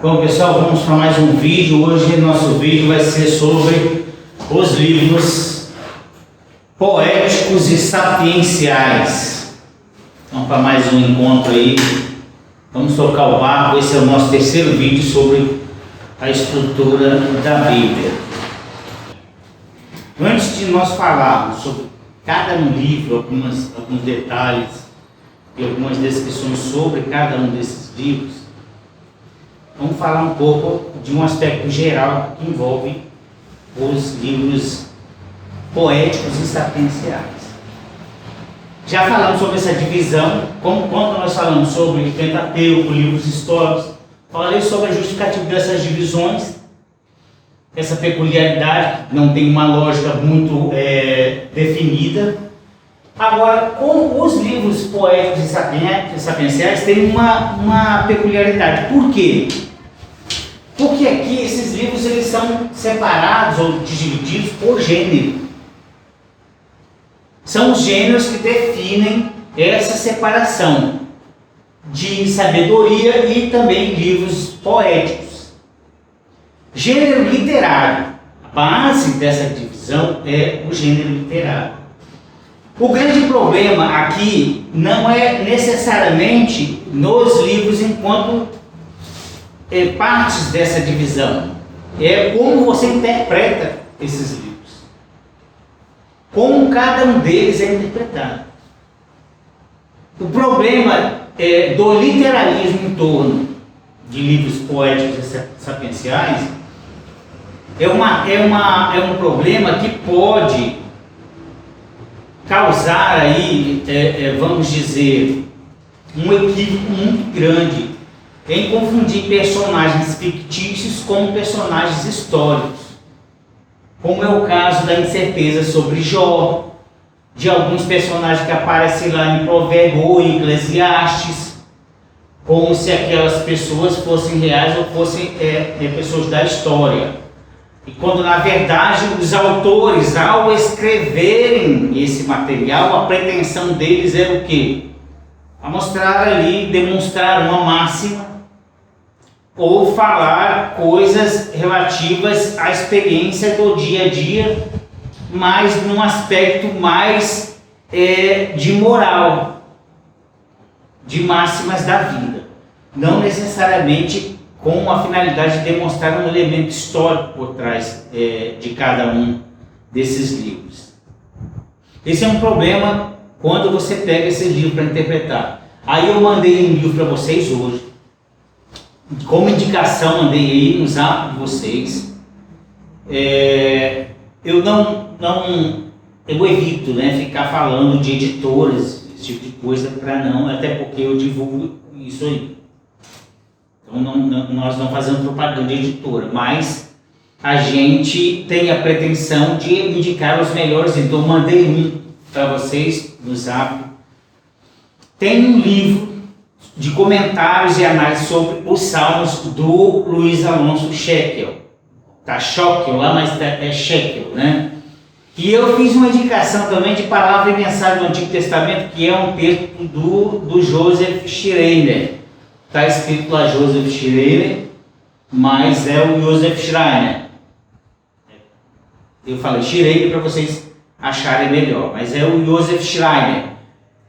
Bom, pessoal, vamos para mais um vídeo. Hoje nosso vídeo vai ser sobre os livros poéticos e sapienciais. Vamos para mais um encontro aí. Vamos tocar o barco. Esse é o nosso terceiro vídeo sobre a estrutura da Bíblia. Antes de nós falarmos sobre cada livro, alguns detalhes e algumas descrições sobre cada um desses livros, vamos falar um pouco de um aspecto geral que envolve os livros poéticos e sapienciais. Já falamos sobre essa divisão, quando nós falamos sobre Pentateuco, livros históricos, falei sobre a justificativa dessas divisões, essa peculiaridade, não tem uma lógica muito definida. Agora, com os livros poéticos e sapienciais, tem uma peculiaridade. Por quê? Porque aqui esses livros eles são separados ou divididos por gênero. São os gêneros que definem essa separação de sabedoria e também livros poéticos. Gênero literário, a base dessa divisão é o gênero literário. O grande problema aqui não é necessariamente nos livros enquanto partes dessa divisão, é como você interpreta esses livros, como cada um deles é interpretado. O problema do literalismo em torno de livros poéticos e sapienciais é um problema que pode causar aí, vamos dizer, um equívoco muito grande em confundir personagens fictícios com personagens históricos, como é o caso da incerteza sobre Jó, de alguns personagens que aparecem lá em Provérbios ou em Eclesiastes, como se aquelas pessoas fossem reais ou fossem pessoas da história. E quando na verdade os autores, ao escreverem esse material, a pretensão deles era o quê? A mostrar ali, demonstrar uma máxima ou falar coisas relativas à experiência do dia a dia, mas num aspecto mais de moral, de máximas da vida, não necessariamente com a finalidade de demonstrar um elemento histórico por trás de cada um desses livros. Esse é um problema quando você pega esse livro para interpretar. Aí eu mandei um livro para vocês hoje, como indicação, mandei aí no zap de vocês. Eu eu evito ficar falando de editoras, esse tipo de coisa, até porque eu divulgo isso aí. Então nós não fazemos propaganda de editora, mas a gente tem a pretensão de indicar os melhores, então eu mandei um para vocês no zap. Tem um livro de comentários e análise sobre os Salmos do Luiz Alonso Shekel. Tá Shekel lá, mas é Shekel, né? E eu fiz uma indicação também de Palavra e Mensagem do Antigo Testamento, que é um texto do Joseph Schreiner. Está escrito lá Joseph Schreiner, mas é o Joseph Schreiner. Eu falei Schreiner para vocês acharem melhor, mas é o Joseph Schreiner,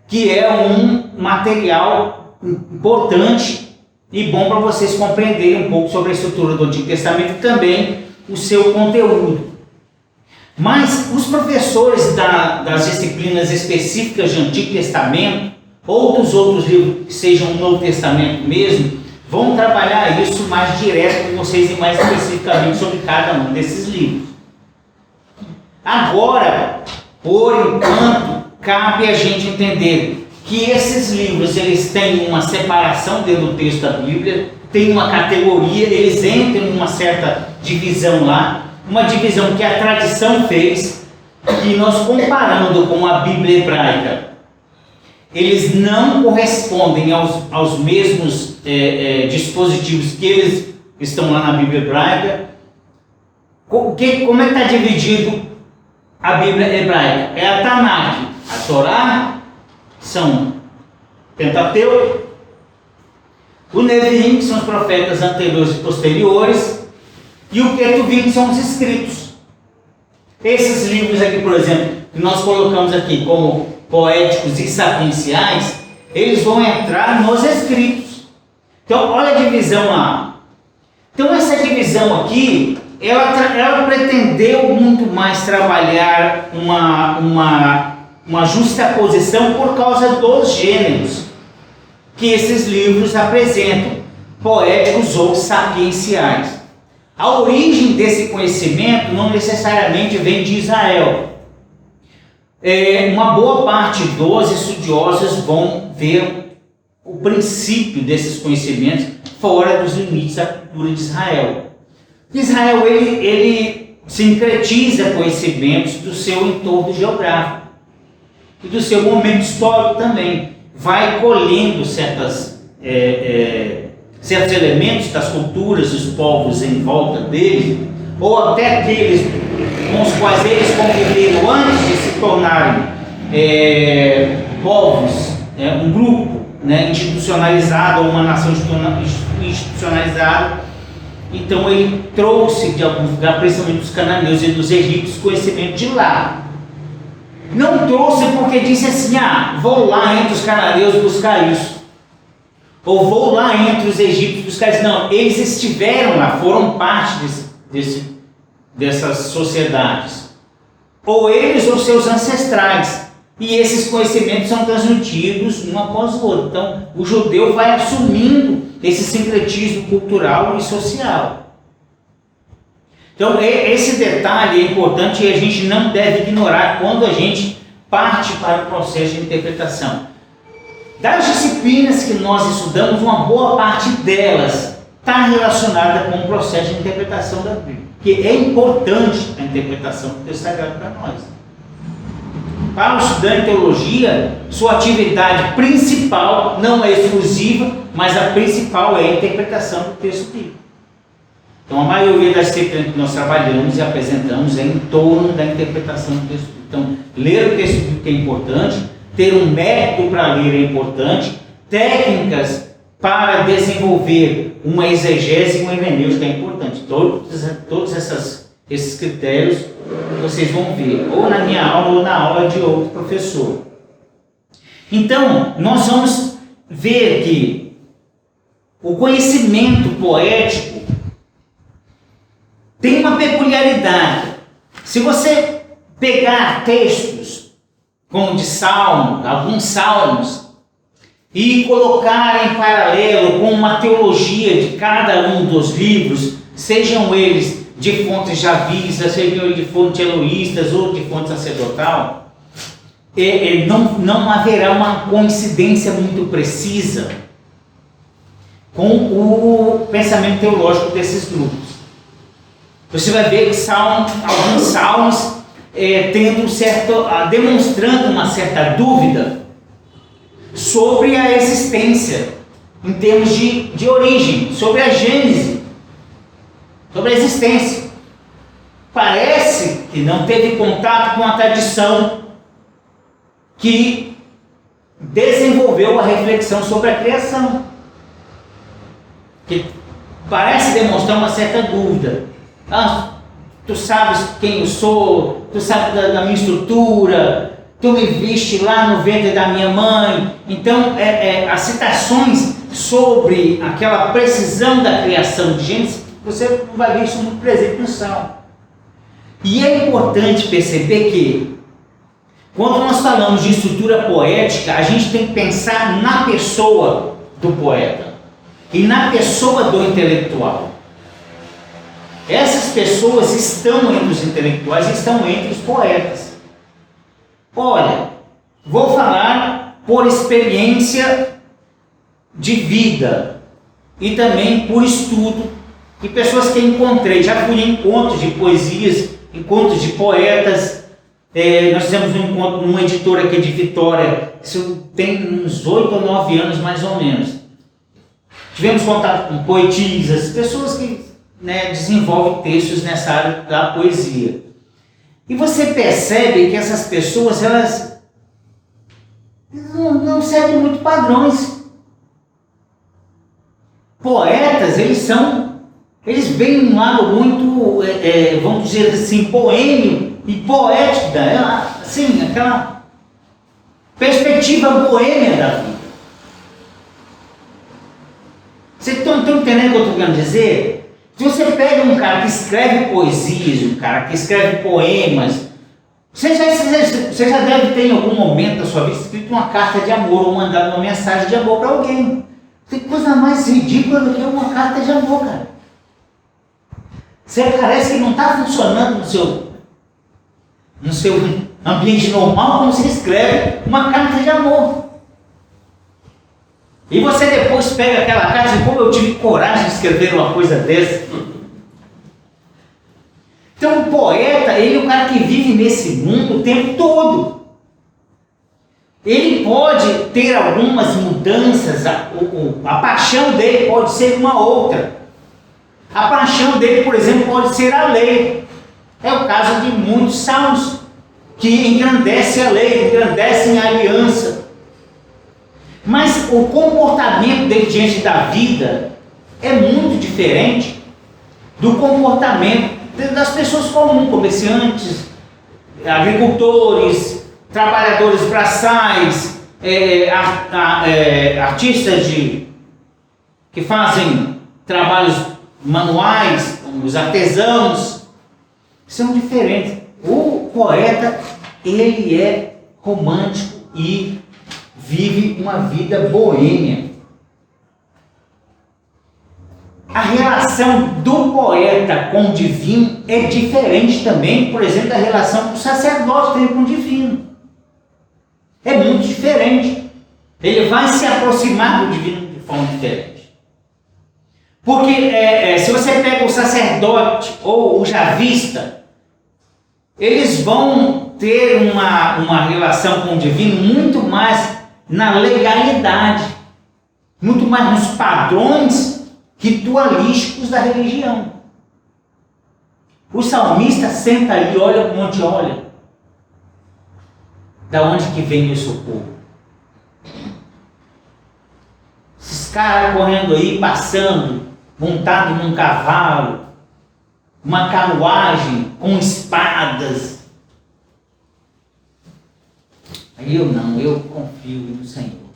que é um material importante e bom para vocês compreenderem um pouco sobre a estrutura do Antigo Testamento e também o seu conteúdo. Mas os professores das disciplinas específicas de Antigo Testamento ou dos outros livros que sejam no Novo Testamento mesmo, vão trabalhar isso mais direto com vocês e mais especificamente sobre cada um desses livros. Agora, por enquanto, cabe a gente entender que esses livros eles têm uma separação dentro do texto da Bíblia, tem uma categoria, eles entram em uma certa divisão lá, uma divisão que a tradição fez, e nós comparando com a Bíblia hebraica, eles não correspondem aos mesmos dispositivos que eles estão lá na Bíblia hebraica. Como é que está dividido a Bíblia hebraica? É a Tanakh, a Torá, são Pentateuco, o Neviim, que são os profetas anteriores e posteriores, e o Ketuvim, que são os escritos. Esses livros aqui, por exemplo, que nós colocamos aqui como poéticos e sapienciais, eles vão entrar nos escritos. Então, olha a divisão lá. Então, essa divisão aqui, ela pretendeu muito mais trabalhar uma justaposição por causa dos gêneros que esses livros apresentam, poéticos ou sapienciais. A origem desse conhecimento não necessariamente vem de Israel. Uma boa parte dos estudiosos vão ver o princípio desses conhecimentos fora dos limites da cultura de Israel. Israel, ele sincretiza conhecimentos do seu entorno geográfico e do seu momento histórico também. Vai colhendo certos elementos das culturas dos povos em volta dele, ou até aqueles com os quais eles conviveram antes de se tornarem povos, um grupo institucionalizado, ou uma nação institucionalizada. Então ele trouxe de alguns lugares, principalmente dos cananeus e dos egípcios, conhecimento de lá. Não trouxe porque disse assim: vou lá entre os cananeus buscar isso, ou vou lá entre os egípcios buscar isso. Não, eles estiveram lá, foram parte dessas sociedades, ou eles ou seus ancestrais, e esses conhecimentos são transmitidos um após o outro. Então o judeu vai assumindo esse sincretismo cultural e social. Então esse detalhe é importante e a gente não deve ignorar quando a gente parte para o processo de interpretação. Das disciplinas que nós estudamos, uma boa parte delas está relacionada com o processo de interpretação da Bíblia, que é importante a interpretação do texto sagrado para nós. Para o estudante de teologia, sua atividade principal não é exclusiva, mas a principal é a interpretação do texto bíblico. Então, a maioria das disciplinas que nós trabalhamos e apresentamos é em torno da interpretação do texto bíblico. Então, ler o texto bíblico é importante, ter um método para ler é importante, técnicas para desenvolver uma exegese e uma hermenêutica é importante. Todos esses critérios vocês vão ver, ou na minha aula ou na aula de outro professor. Então, nós vamos ver que o conhecimento poético tem uma peculiaridade. Se você pegar textos, como de Salmo, alguns salmos, e colocar em paralelo com uma teologia de cada um dos livros, sejam eles de fontes javistas, sejam eles de fontes eloístas ou de fonte sacerdotal, não haverá uma coincidência muito precisa com o pensamento teológico desses grupos. Você vai ver que alguns salmos demonstrando uma certa dúvida sobre a existência, em termos de origem, sobre a gênese, sobre a existência. Parece que não teve contato com a tradição que desenvolveu a reflexão sobre a criação, que parece demonstrar uma certa dúvida. Tu sabes quem eu sou, tu sabes da minha estrutura, tu me viste lá no ventre da minha mãe. Então, as citações sobre aquela precisão da criação de Gênesis, você não vai ver isso muito presente no Salmo. E é importante perceber que, quando nós falamos de estrutura poética, a gente tem que pensar na pessoa do poeta e na pessoa do intelectual. Essas pessoas estão entre os intelectuais e estão entre os poetas. Olha, vou falar por experiência de vida e também por estudo de pessoas que encontrei. Já fui em encontros de poesias, encontros de poetas. Nós fizemos um encontro numa editora aqui de Vitória, isso tem uns 8 ou 9 anos mais ou menos. Tivemos contato com poetisas, pessoas que desenvolvem textos nessa área da poesia. E você percebe que essas pessoas, elas não não segue muito padrões. Poetas, eles vêm um lado muito, vamos dizer assim, poêmio e poético, assim, aquela perspectiva boêmia da vida. Vocês estão entendendo o que eu estou querendo dizer? Se você pega um cara que escreve poesias, um cara que escreve poemas, você já deve ter em algum momento da sua vida escrito uma carta de amor ou mandado uma mensagem de amor para alguém. Tem coisa mais ridícula do que uma carta de amor, cara. Você parece que não está funcionando no seu ambiente normal como você escreve uma carta de amor. E você depois pega aquela carta e como eu tive coragem de escrever uma coisa dessa. Então o poeta, ele é o cara que vive nesse mundo o tempo todo. Ele pode ter algumas mudanças, a paixão dele pode ser uma outra. A paixão dele, por exemplo, pode ser a lei. É o caso de muitos salmos que engrandecem a lei, engrandecem a aliança. Mas o comportamento dele diante da vida é muito diferente do comportamento das pessoas comuns, comerciantes, agricultores, trabalhadores braçais, artistas que fazem trabalhos manuais, como os artesãos, são diferentes. O poeta, ele é romântico e vive uma vida boêmia. A relação do poeta com o divino é diferente também, por exemplo, da relação que o sacerdote tem com o divino. É muito diferente. Ele vai se aproximar do divino de forma diferente. Porque se você pega o sacerdote ou o javista, eles vão ter uma relação com o divino muito mais na legalidade, muito mais nos padrões ritualísticos da religião. O salmista senta ali, olha para onde olha. Da onde que vem o socorro? Esses caras correndo aí, passando, montado num cavalo, uma carruagem com espadas. Aí eu confio no Senhor.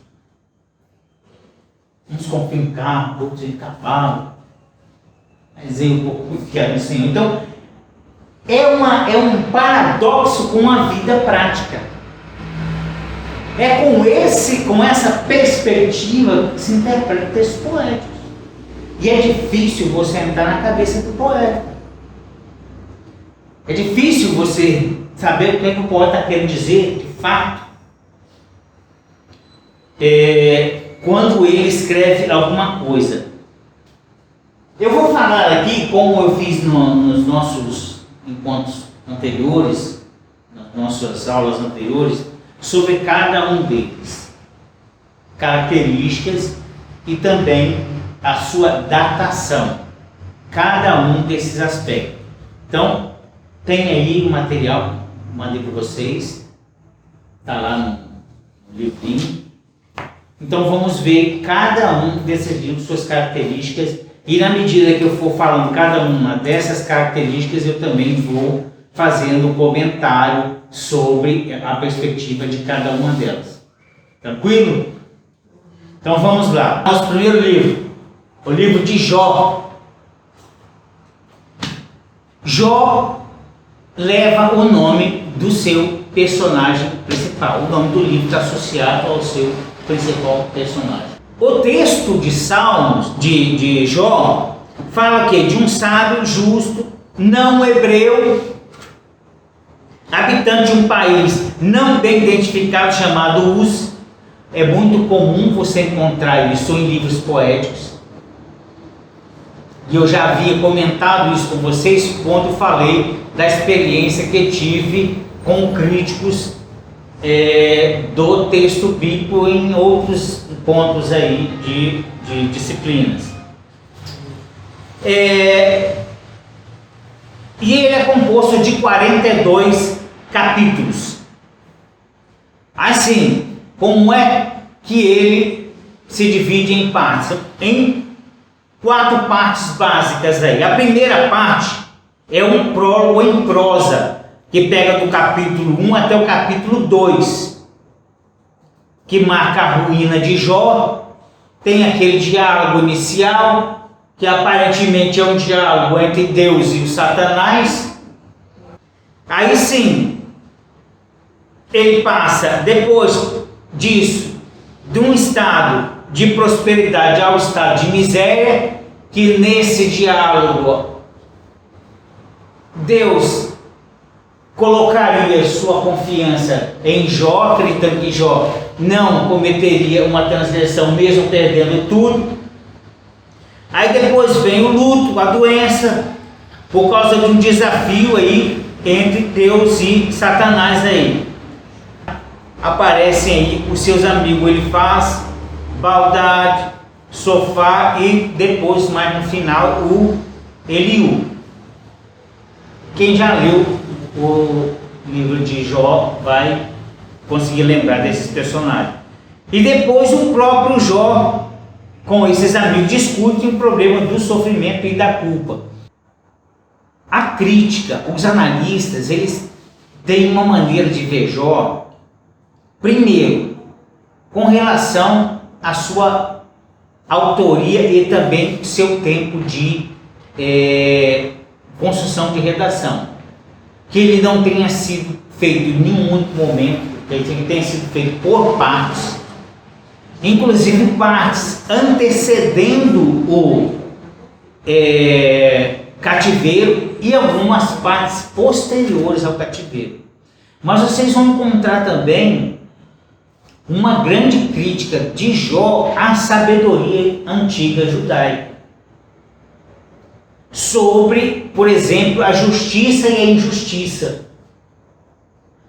Uns confiam em carro, outros em cavalo. Mas eu vou confiar no Senhor. Então, é um paradoxo com a vida prática. É com essa perspectiva que se interpreta textos poéticos. E é difícil você entrar na cabeça do poeta. É difícil você saber o que o poeta está querendo dizer, de fato. Quando ele escreve alguma coisa. Eu vou falar aqui, como eu fiz nos nossos encontros anteriores, nas nossas aulas anteriores, sobre cada um deles. Características e também a sua datação. Cada um desses aspectos. Então, tem aí o material, mandei para vocês. Está lá no livrinho. Então vamos ver cada um desses livros, suas características, e na medida que eu for falando cada uma dessas características, eu também vou fazendo um comentário sobre a perspectiva de cada uma delas. Tranquilo? Então vamos lá. Nosso primeiro livro, o livro de Jó. Jó leva o nome do seu personagem principal. O nome do livro está associado ao seu principal personagem. O texto de Salmos, de Jó, fala que de um sábio justo, não hebreu, habitante de um país não bem identificado chamado Uz. É muito comum você encontrar isso em livros poéticos. E eu já havia comentado isso com vocês quando falei da experiência que tive com críticos do texto bíblico em outros pontos aí de disciplinas. E ele é composto de 42 capítulos. Assim, como é que ele se divide em partes, em 4 partes básicas aí. A primeira parte é um prólogo em prosa, que pega do capítulo 1 até o capítulo 2, que marca a ruína de Jó. Tem aquele diálogo inicial, que aparentemente é um diálogo entre Deus e o Satanás. Aí sim, ele passa, depois disso, de um estado de prosperidade ao estado de miséria, que nesse diálogo Deus colocaria sua confiança em Jó, acreditando que Jó não cometeria uma transgressão mesmo perdendo tudo. Aí depois vem o luto, a doença, por causa de um desafio aí entre Deus e Satanás aí. Aparecem aí os seus amigos Elifaz, Baldade, Sofá e depois, mais no final, o Eliú. Quem já leu o livro de Jó vai conseguir lembrar desses personagens. E depois o próprio Jó, com esses amigos, discute o problema do sofrimento e da culpa. A crítica, os analistas, eles têm uma maneira de ver Jó, primeiro, com relação à sua autoria e também seu tempo de construção de redação. Que ele não tenha sido feito em nenhum único momento, que ele tenha sido feito por partes, inclusive partes antecedendo o cativeiro e algumas partes posteriores ao cativeiro. Mas vocês vão encontrar também uma grande crítica de Jó à sabedoria antiga judaica, sobre, por exemplo, a justiça e a injustiça.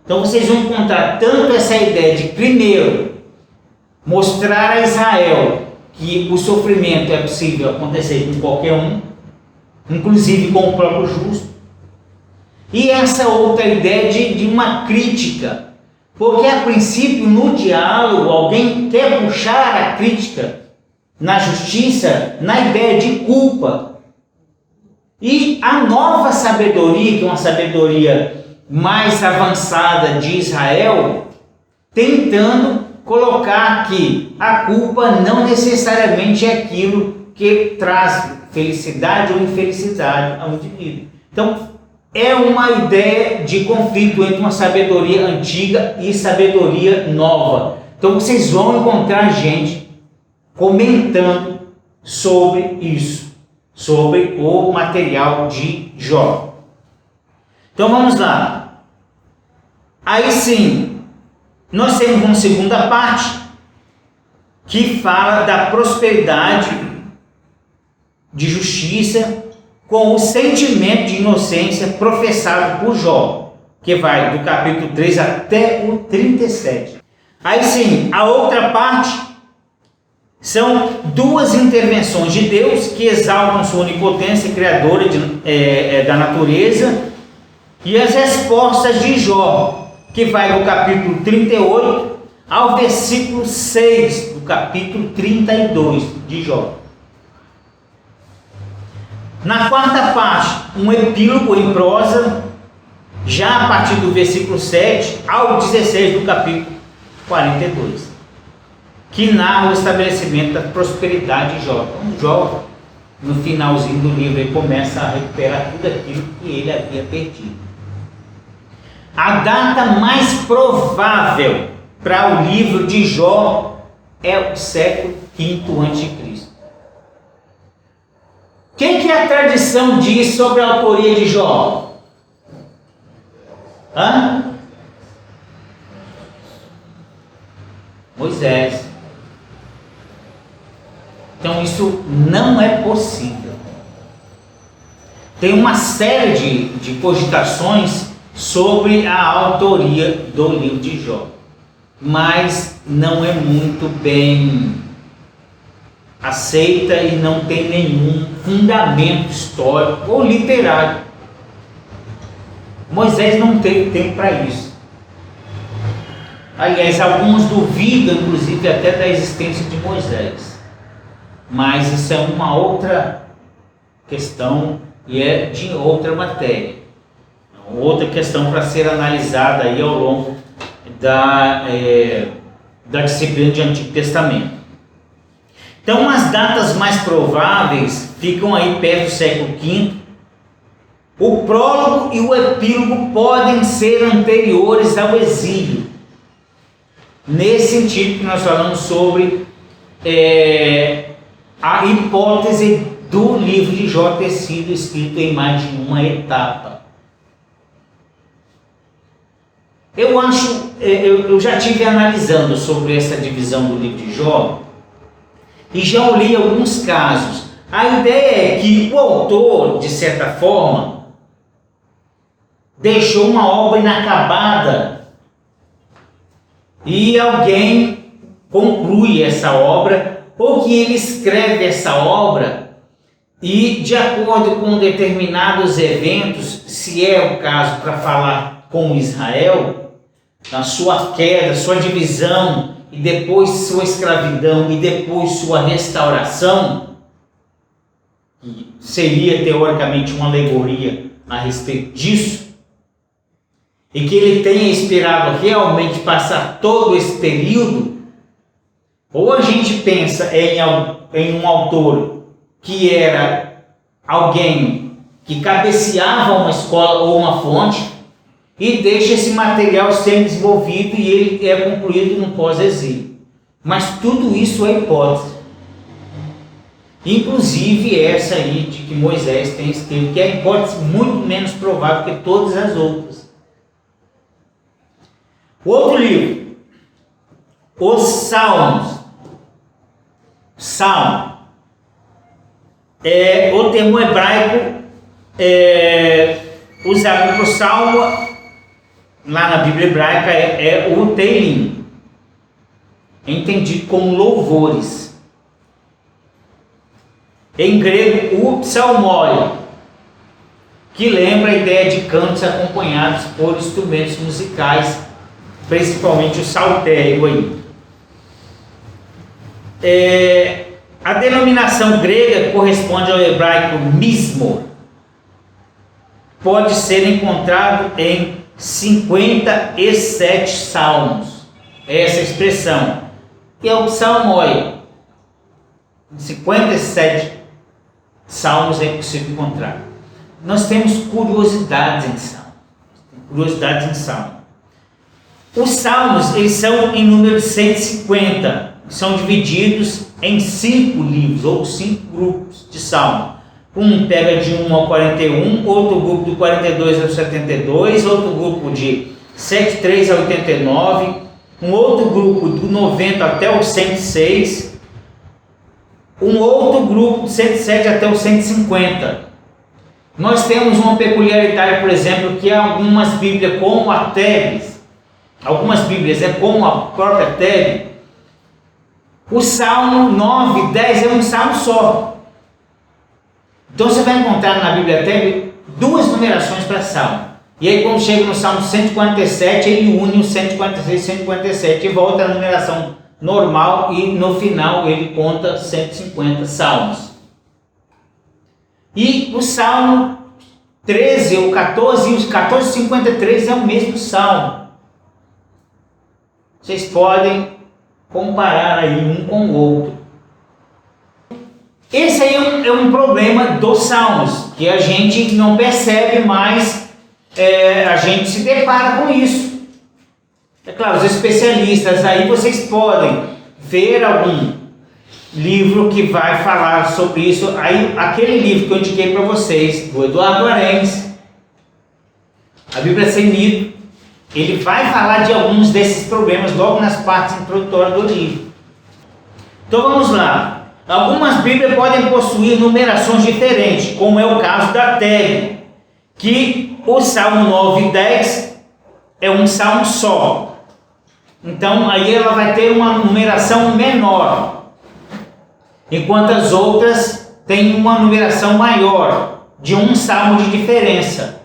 Então vocês vão encontrar tanto essa ideia de, primeiro, mostrar a Israel que o sofrimento é possível acontecer com qualquer um, inclusive com o próprio justo, e essa outra ideia de uma crítica, porque a princípio no diálogo alguém quer puxar a crítica na justiça, na ideia de culpa. E a nova sabedoria, que é uma sabedoria mais avançada de Israel, tentando colocar que a culpa não necessariamente é aquilo que traz felicidade ou infelicidade ao indivíduo. Então, é uma ideia de conflito entre uma sabedoria antiga e sabedoria nova. Então, vocês vão encontrar gente comentando sobre isso, sobre o material de Jó. Então vamos lá. Aí sim, nós temos uma segunda parte que fala da prosperidade, de justiça, com o sentimento de inocência professado por Jó, que vai do capítulo 3 até o 37. Aí sim, a outra parte são 2 intervenções de Deus que exaltam sua onipotência criadora da natureza, e as respostas de Jó, que vai do capítulo 38 ao versículo 6 do capítulo 32 de Jó. Na quarta parte, um epílogo em prosa, já a partir do versículo 7 ao 16 do capítulo 42. Que narra o estabelecimento da prosperidade de Jó. Então, Jó, no finalzinho do livro, ele começa a recuperar tudo aquilo que ele havia perdido. A data mais provável para o livro de Jó é o século V a.C. O que a tradição diz sobre a autoria de Jó? Moisés. Então isso não é possível. Tem uma série de cogitações sobre a autoria do livro de Jó, mas não é muito bem aceita e não tem nenhum fundamento histórico ou literário. Moisés não teve tempo para isso. Aliás, alguns duvidam, inclusive, até da existência de Moisés. Mas isso é uma outra questão e é de outra matéria. Outra questão para ser analisada aí ao longo da disciplina de Antigo Testamento. Então, as datas mais prováveis ficam aí perto do século V. O prólogo e o epílogo podem ser anteriores ao exílio. Nesse sentido que nós falamos sobre a hipótese do livro de Jó ter sido escrito em mais de uma etapa. Eu já estive analisando sobre essa divisão do livro de Jó e já olhei alguns casos. A ideia é que o autor, de certa forma, deixou uma obra inacabada e alguém conclui essa obra, ou que ele escreve essa obra e, de acordo com determinados eventos, se é o caso para falar com Israel, a sua queda, sua divisão, e depois sua escravidão, e depois sua restauração, que seria teoricamente uma alegoria a respeito disso, e que ele tenha esperado realmente passar todo esse período, ou a gente pensa em um autor que era alguém que cabeceava uma escola ou uma fonte, e deixa esse material sendo desenvolvido e ele é concluído no pós-exílio. Mas tudo isso é hipótese. Inclusive essa aí de que Moisés tem escrito, que é a hipótese muito menos provável que todas as outras. Outro livro, os Salmos. Salmo. O termo hebraico usado para o Salmo, lá na Bíblia hebraica, é o Teilim, entendido como louvores. Em grego, o psalmoi, que lembra a ideia de cantos acompanhados por instrumentos musicais, principalmente o saltério aí. A denominação grega corresponde ao hebraico mismor. Pode ser encontrado em 57 salmos. Essa expressão, que é o psalmoi. 57 salmos é possível encontrar. Nós temos curiosidades em salmo. Os salmos, eles são em número de 150. São divididos em 5 livros, ou 5 grupos de salmo. Um pega de 1 ao 41, outro grupo do 42 ao 72, outro grupo de 73 ao 89, um outro grupo do 90 até o 106, um outro grupo do 107 até o 150. Nós temos uma peculiaridade, por exemplo, que algumas Bíblias, como a Tebes, algumas Bíblias como a própria Tebes, o Salmo 9 e 10 é um salmo só. Então você vai encontrar na Bíblia Tebes 2 numerações para salmo. E aí quando chega no Salmo 147, ele une o 146 e 147 e volta à numeração normal, e no final ele conta 150 salmos. E o Salmo 13 ou 14 e os 1453 é o mesmo salmo. Vocês podem comparar aí um com o outro. Esse aí é um problema dos salmos, que a gente não percebe, mas a gente se depara com isso. É claro, os especialistas aí, vocês podem ver algum livro que vai falar sobre isso. Aí, aquele livro que eu indiquei para vocês, do Eduardo Arens, A Bíblia Sem Mito, ele vai falar de alguns desses problemas logo nas partes introdutórias do livro. Então vamos lá. Algumas Bíblias podem possuir numerações diferentes, como é o caso da Tebes, que o Salmo 9 e 10 é um salmo só. Então aí ela vai ter uma numeração menor, enquanto as outras têm uma numeração maior, de um salmo de diferença.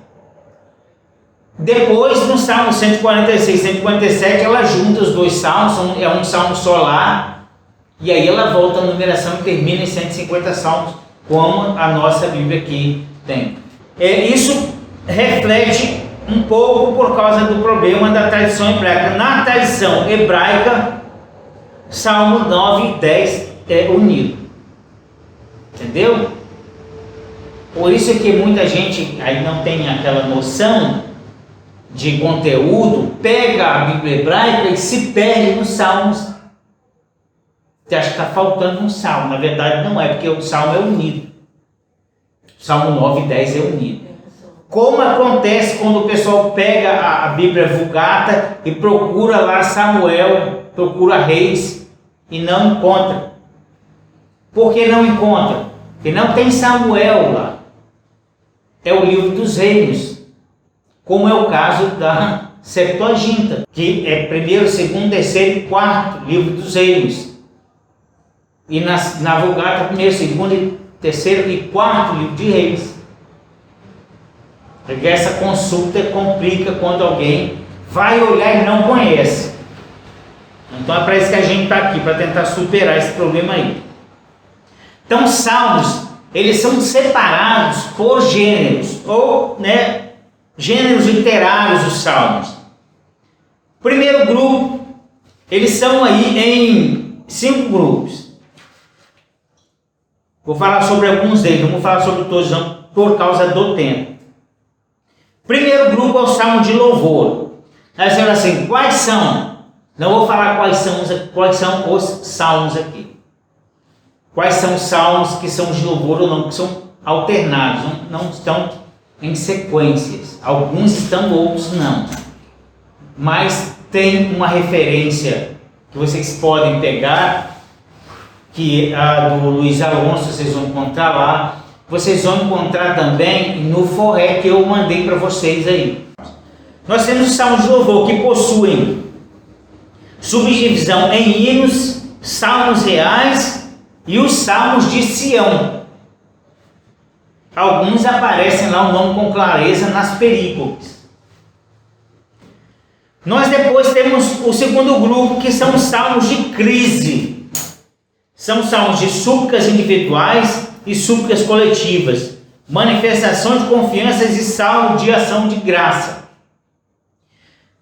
Depois, no Salmo 146, 147, ela junta os dois salmos, é um salmo solar, e aí ela volta à numeração e termina em 150 salmos, como a nossa Bíblia aqui tem. Isso reflete um pouco por causa do problema da tradição hebraica. Na tradição hebraica, Salmo 9 e 10 é unido. Entendeu? Por isso é que muita gente aí não tem aquela noção de conteúdo, pega a Bíblia hebraica e se perde nos salmos. Você acha que está faltando um salmo. Na verdade não é, porque o salmo é unido. Salmo 9 e 10 é unido. Como acontece quando o pessoal pega a Bíblia Vulgata e procura lá Samuel, procura Reis e não encontra. Por que não encontra? Porque não tem Samuel lá. É o livro dos Reinos, como é o caso da Septuaginta, que é primeiro, segundo, terceiro e quarto livro dos Reinos. E na Vulgata, primeiro, segundo, terceiro e quarto livro de Reis. Porque essa consulta complica quando alguém vai olhar e não conhece. Então é para isso que a gente está aqui, para tentar superar esse problema aí. Então, salmos, eles são separados por gêneros, ou gêneros literários dos salmos. Primeiro grupo, eles são aí em 5 grupos. Vou falar sobre alguns deles, não vou falar sobre todos não, por causa do tempo. Primeiro grupo é o salmo de louvor. Aí você fala assim, quais são? Não vou falar quais são os salmos aqui. Quais são os salmos que são de louvor ou não, que são alternados, não estão em sequências. Alguns estão, outros não. Mas tem uma referência que vocês podem pegar, que é a do Luiz Alonso, vocês vão encontrar lá. Vocês vão encontrar também no forré que eu mandei para vocês aí. Nós temos os salmos de louvor que possuem subdivisão em hinos, salmos reais e os salmos de Sião. Alguns aparecem lá o nome com clareza nas perícopes. Nós depois temos o segundo grupo, que são os salmos de crise. São salmos de súplicas individuais e súplicas coletivas, manifestação de confianças e salmo de ação de graça.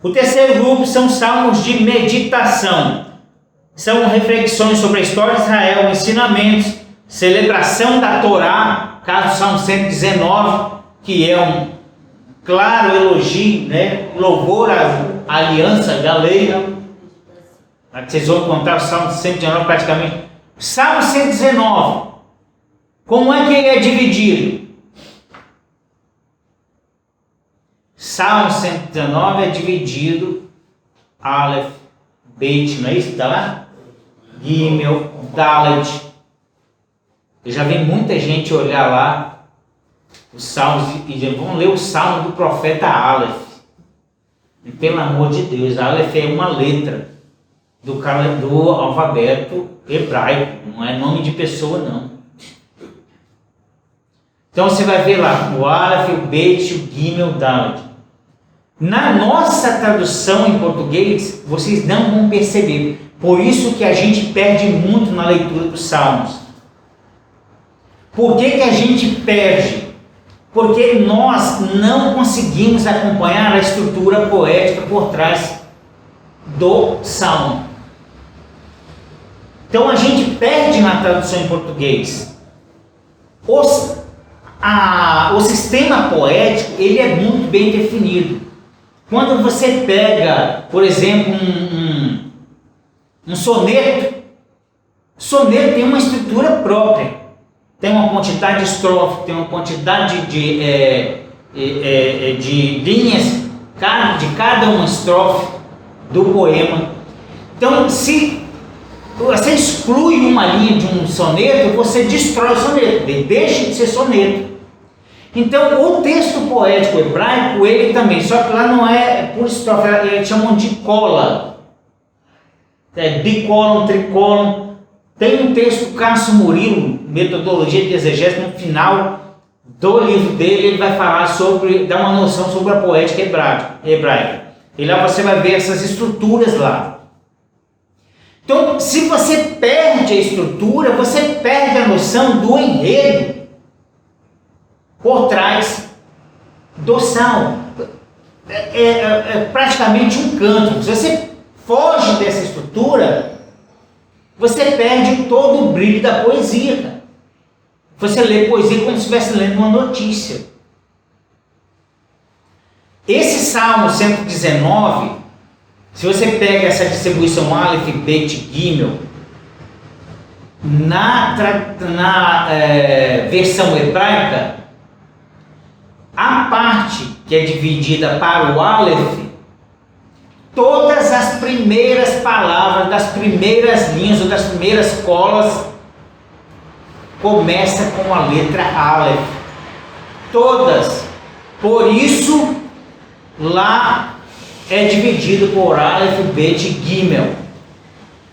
O terceiro grupo são salmos de meditação. São reflexões sobre a história de Israel, ensinamentos, celebração da Torá, caso do Salmo 119, que é um claro elogio, louvor à aliança da lei. Aqui vocês vão encontrar o Salmo 119 praticamente. Salmo 119, como é que ele é dividido? Salmo 119 é dividido Aleph, Beit, não é isso? Está lá? Gimel, Dalet. Eu já vi muita gente olhar lá os salmos e dizer, vamos ler o salmo do profeta Aleph. E pelo amor de Deus, Aleph é uma letra do alfabeto hebraico, não é nome de pessoa não. Então você vai ver lá o Aleph, o Beit, o Gimel, o Dalet. Na nossa tradução em português, vocês não vão perceber. Por isso que a gente perde muito na leitura dos salmos. Por que a gente perde? Porque nós não conseguimos acompanhar a estrutura poética por trás do salmo. Então a gente perde na tradução em português. O sistema poético, ele é muito bem definido. Quando você pega, por exemplo, um soneto tem uma estrutura própria. Tem uma quantidade de estrofes, tem uma quantidade de linhas de cada uma estrofe do poema. Então, se você exclui uma linha de um soneto, você destrói o soneto, ele deixa de ser soneto. Então, o texto poético hebraico, ele também, só que lá não é por estrofe, eles chamam de cola. Bicólon, tricólon. Tem um texto, Cássio Murilo, Metodologia de Exegese, no final do livro dele, ele vai falar sobre, dar uma noção sobre a poética hebraica. E lá você vai ver essas estruturas lá. Então, se você perde a estrutura, você perde a noção do enredo por trás do salmo. É praticamente um canto. Se você foge dessa estrutura, você perde todo o brilho da poesia, cara. Você lê poesia como se estivesse lendo uma notícia. Esse Salmo 119, se você pega essa distribuição Aleph, Bet, Gimel, na versão hebraica, a parte que é dividida para o Aleph, todas as primeiras palavras, das primeiras linhas ou das primeiras colas, começa com a letra Aleph. Todas. Por isso, lá é dividido por Aleph, Bet, Gimel.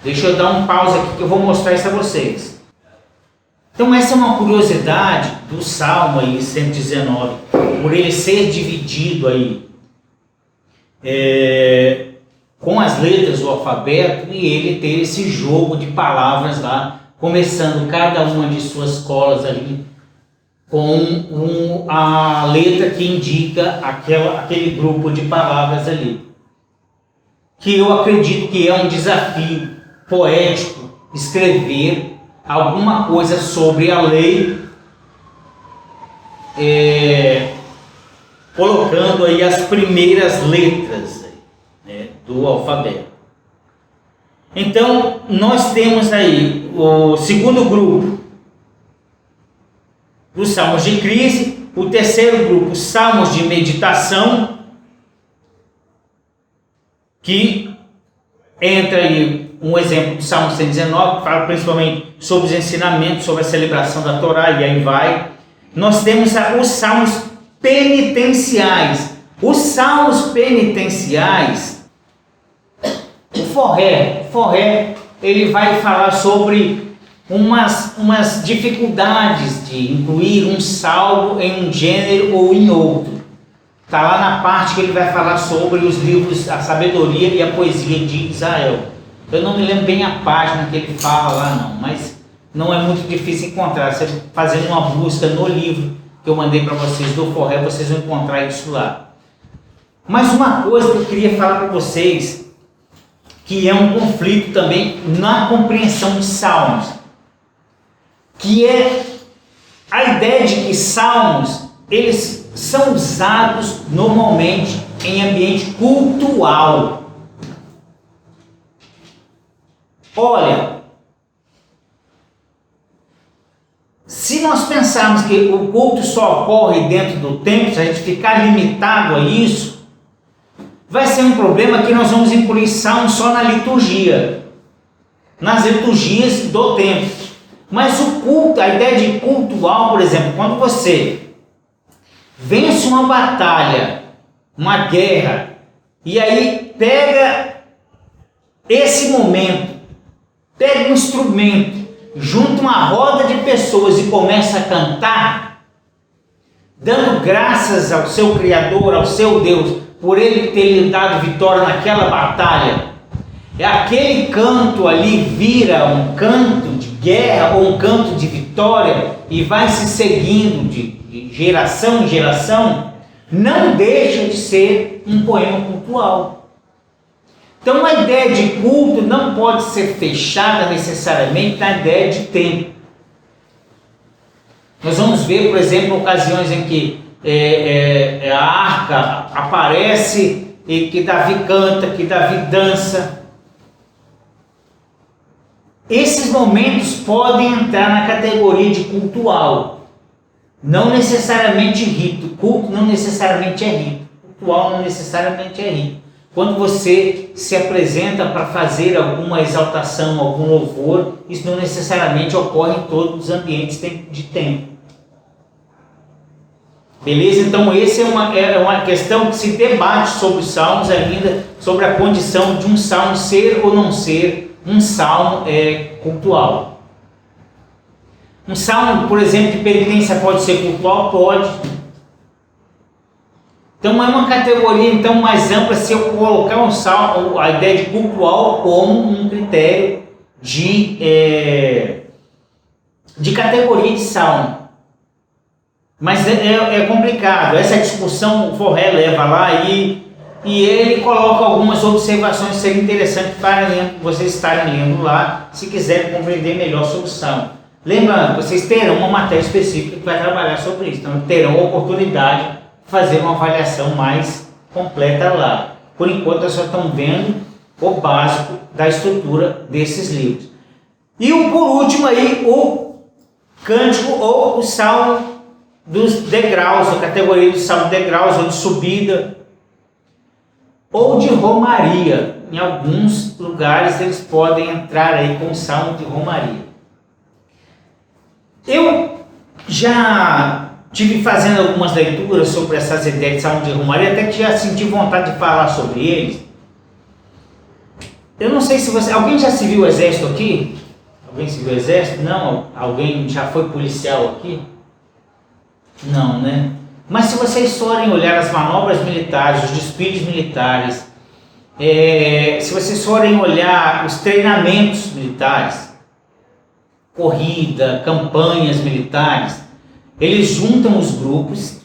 Deixa eu dar um pause aqui que eu vou mostrar isso a vocês. Então essa é uma curiosidade do Salmo aí, 119, por ele ser dividido aí com as letras do alfabeto e ele ter esse jogo de palavras lá, começando cada uma de suas colas ali com a letra que indica aquele grupo de palavras ali. Que eu acredito que é um desafio poético escrever alguma coisa sobre a lei, colocando aí as primeiras letras do alfabeto. Então, nós temos aí o segundo grupo, os salmos de crise, o terceiro grupo, os salmos de meditação, que entra aí um exemplo do Salmo 119, que fala principalmente sobre os ensinamentos, sobre a celebração da Torá, e aí vai. Nós temos os salmos penitenciais. Os salmos penitenciais, o Forré, ele vai falar sobre umas dificuldades de incluir um salmo em um gênero ou em outro. Está lá na parte que ele vai falar sobre os livros, a sabedoria e a poesia de Israel. Eu não me lembro bem a página que ele fala lá não, mas não é muito difícil encontrar. Você fazendo uma busca no livro que eu mandei para vocês do Forré, vocês vão encontrar isso lá. Mas uma coisa que eu queria falar para vocês, que é um conflito também na compreensão de salmos, que é a ideia de que salmos, eles são usados normalmente em ambiente cultual. Olha, se nós pensarmos que o culto só ocorre dentro do templo, se a gente ficar limitado a isso, vai ser um problema que nós vamos incluir salmos só na liturgia, nas liturgias do templo. Mas o culto, a ideia de cultual, por exemplo, quando você vence uma batalha, uma guerra, e aí pega esse momento, pega um instrumento, junta uma roda de pessoas e começa a cantar, dando graças ao seu Criador, ao seu Deus, por ele ter lhe dado vitória naquela batalha. Aquele canto ali vira um canto de guerra ou um canto de vitória e vai se seguindo de geração em geração, não deixa de ser um poema cultual. Então a ideia de culto não pode ser fechada necessariamente na ideia de tempo. Nós vamos ver, por exemplo, ocasiões em que a arca aparece e que Davi canta, que Davi dança. Esses momentos podem entrar na categoria de cultual, não necessariamente rito. Culto não necessariamente é rito, cultual não necessariamente é rito. Quando você se apresenta para fazer alguma exaltação, algum louvor, isso não necessariamente ocorre em todos os ambientes de tempo. Beleza? Então essa é uma questão que se debate sobre os salmos ainda, sobre a condição de um salmo ser ou não ser um salmo cultual. Um salmo, por exemplo, de penitência pode ser cultual? Pode. Então é uma categoria então mais ampla se eu colocar um salmo, a ideia de cultual como um critério de categoria de salmo. Mas é complicado. Essa discussão o Forré leva lá e ele coloca algumas observações que seriam interessantes para vocês estarem lendo lá, se quiserem compreender melhor sobre o salmo. Lembrando, vocês terão uma matéria específica que vai trabalhar sobre isso, então terão a oportunidade de fazer uma avaliação mais completa lá. Por enquanto, vocês só estão vendo o básico da estrutura desses livros. E por último aí, o cântico ou o salmo dos degraus, a categoria do salmo de degraus ou de subida, ou de romaria. Em alguns lugares eles podem entrar aí com o salmo de romaria. Eu já tive fazendo algumas leituras sobre essas ideias de salmo de romaria, até que já senti vontade de falar sobre eles. Eu não sei se você... Alguém já serviu o exército aqui? Alguém serviu o exército? Não? Alguém já foi policial aqui? Não, né? Mas se vocês forem olhar as manobras militares, os desfiles militares, se vocês forem olhar os treinamentos militares, corrida, campanhas militares, eles juntam os grupos,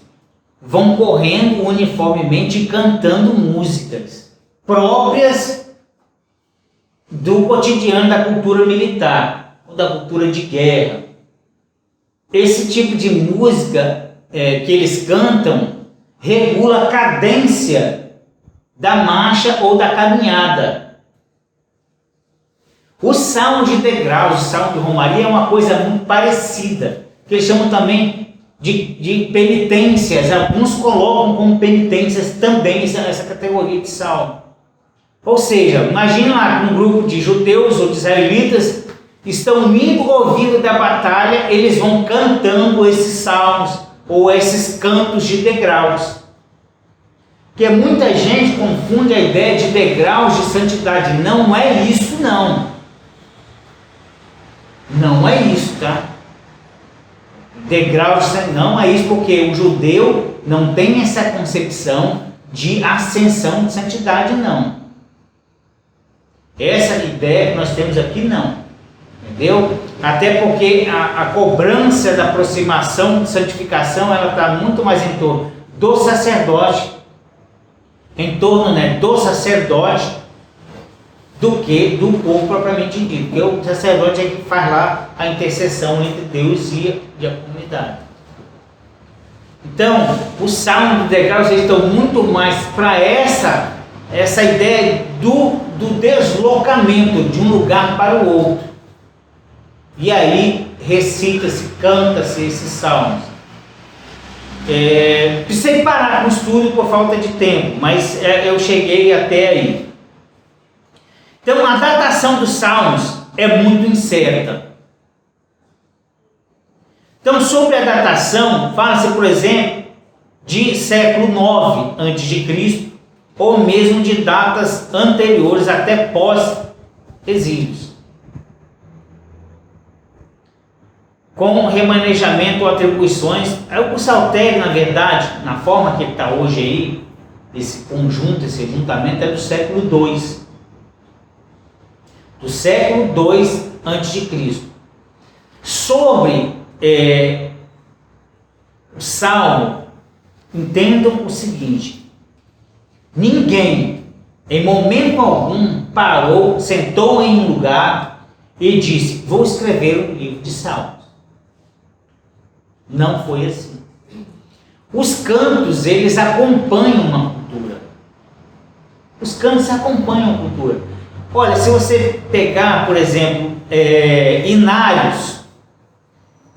vão correndo uniformemente e cantando músicas próprias do cotidiano da cultura militar, ou da cultura de guerra. Esse tipo de música que eles cantam regula a cadência da marcha ou da caminhada. O salmo de degraus, o salmo de romaria é uma coisa muito parecida, que eles chamam também de penitências. Alguns colocam como penitências também essa categoria de salmo. Ou seja, imagine lá que um grupo de judeus ou de israelitas estão indo ouvindo da batalha, eles vão cantando esses salmos ou esses cantos de degraus. Porque muita gente confunde a ideia de degraus de santidade. Não é isso, não. Não é isso, tá? Degraus não é isso, porque o judeu não tem essa concepção de ascensão de santidade, não. Essa ideia que nós temos aqui, não. Entendeu? Até porque a cobrança da aproximação de santificação, ela está muito mais em torno do sacerdote, do sacerdote, do que do povo propriamente dito. Porque o sacerdote é que faz lá a intercessão entre Deus e a comunidade. Então, os salmos de degraus estão muito mais para essa ideia do deslocamento de um lugar para o outro. E aí recita-se, canta-se esses salmos. Precisei parar com o estudo por falta de tempo, mas eu cheguei até aí. Então, a datação dos salmos é muito incerta. Então, sobre a datação, fala-se, por exemplo, de século IX a.C., ou mesmo de datas anteriores até pós-exílios, com remanejamento ou atribuições. O Saltério, na verdade, na forma que ele está hoje aí, esse conjunto, esse juntamento, é do século II. Do século II a.C. Sobre o Salmo, entendam o seguinte: ninguém, em momento algum, parou, sentou em um lugar e disse: vou escrever um livro de Salmos. Não foi assim. Os cantos, eles acompanham uma cultura. Os cantos acompanham a cultura. Olha, se você pegar, por exemplo, inários,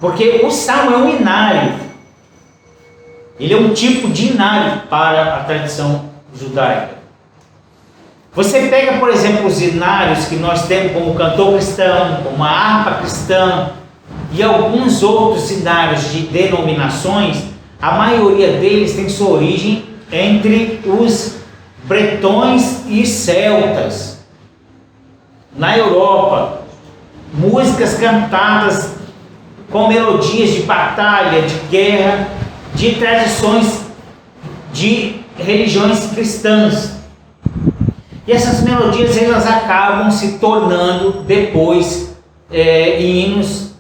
porque o salmo é um inário, ele é um tipo de inário para a tradição judaica. Você pega, por exemplo, os inários que nós temos como cantor cristão, como a harpa cristã e alguns outros inários de denominações, a maioria deles tem sua origem entre os bretões e celtas. Na Europa, músicas cantadas com melodias de batalha, de guerra, de tradições de religiões cristãs. E essas melodias elas acabam se tornando depois hinos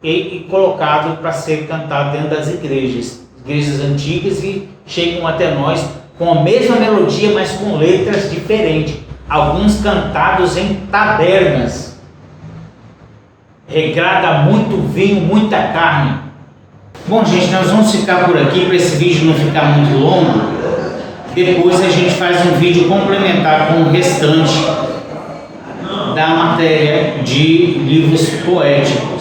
e colocados para ser cantado dentro das igrejas antigas, e chegam até nós com a mesma melodia, mas com letras diferentes, alguns cantados em tabernas. Regrada muito vinho, muita carne. Bom, gente, nós vamos ficar por aqui para esse vídeo não ficar muito longo. Depois a gente faz um vídeo complementar com o restante da matéria de livros poéticos.